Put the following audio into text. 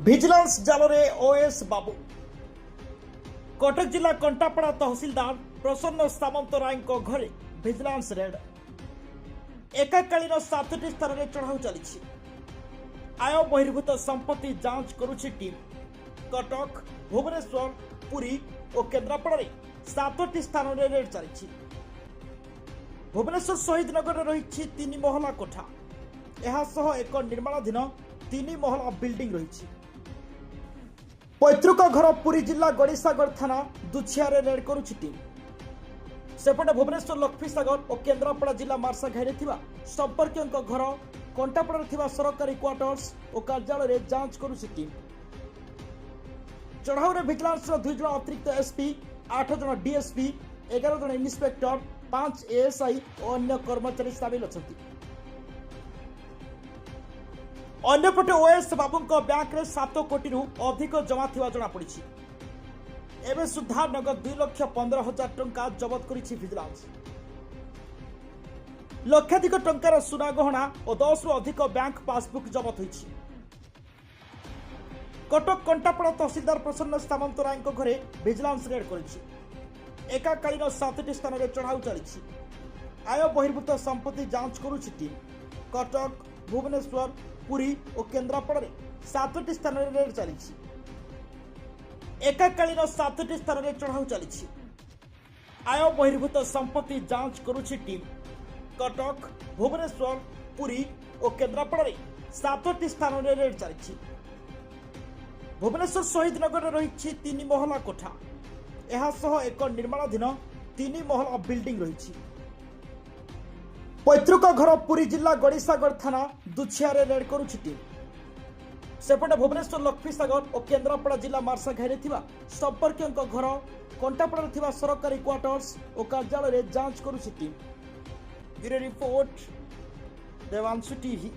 Vigilance জালরে OS বাবু কটক जिला कंटापड़ा तहसिलदार प्रसन्न सामंतराय घरे ভিজিলান্স रेड एकाकालीन 7टी स्थान में चढ़ाऊ चली आय बहिर्भूत संपत्ति जांच करुछि टीम कटक भुवनेश्वर पुरी और केन्द्रापड़ा 7टी स्थान में रेड चली भुवनेश्वर शहीद नगर में रही 3 महला कोठा एहासह एक निर्माणाधीन 3 महला बिल्डिंग रही पैतृक घर पुरी जिला गड़ीसागर थाना दुछियारे रेड करुछि टीम सेपटे भुवनेश्वर लक्ष्मीसागर और केन्द्रापड़ा जिला मार्सा घाई संपर्क घर कंटापड़ा सरकारी क्वार्टर्स और कार्यालय जांच करुछि टीम चढ़ाऊ भिजिलांस 2 जन अतिरिक्त एसपी 8 जन डीएसपी 11 जन इन्स्पेक्टर 5 एएसआई और अन्य कर्मचारी सामिल अछंती। अन्यपटे ओएस बाबू बैंक में 7 कोटी अधिक जमा थिवा जଣା पड़ी एवं सुधा नगद 2,15,000 टंका जबत करिछि भिजिलांस लक्षाधिक टंकार सुना गहना और 10 रु अधिक बैंक पासबुक जबत होइछि। कटक कंटापड़ा तहसिलदार प्रसन्न सामंतराय घरे भिजिलांस रेड करिछि एकाकालीन 7टी स्थान में चढ़ाऊ चली आय बहिर्भूत संपत्ति जांच करुछि टीम कटक भुवनेश्वर पुरी और केन्द्रापड़ा 7टी स्थान में रेड चली एकाकालीन 7टी स्थान में चढ़ाऊ चली आय बहिर्भूत संपत्ति जांच करुछि टीम कटक भुवनेश्वर पुरी और केन्द्रापड़ा 7टी स्थान में रेड चली भुवनेश्वर शहीद नगर में रही 3 महला कोठा एहासह एक निर्माणाधीन 3 महला बिल्डिंग रही पैतृक घर पुरी जिला गड़ीसागर थाना दुछियारे रेड करुछि टीम सेपटे भुवनेश्वर लक्ष्मीसागर और केन्द्रापड़ा जिला मार्सा घाई संपर्क घर कंटापड़ा सरकारी क्वार्टर्स और कार्यालय जांच करुछि team. Bureau report Devanshu TV.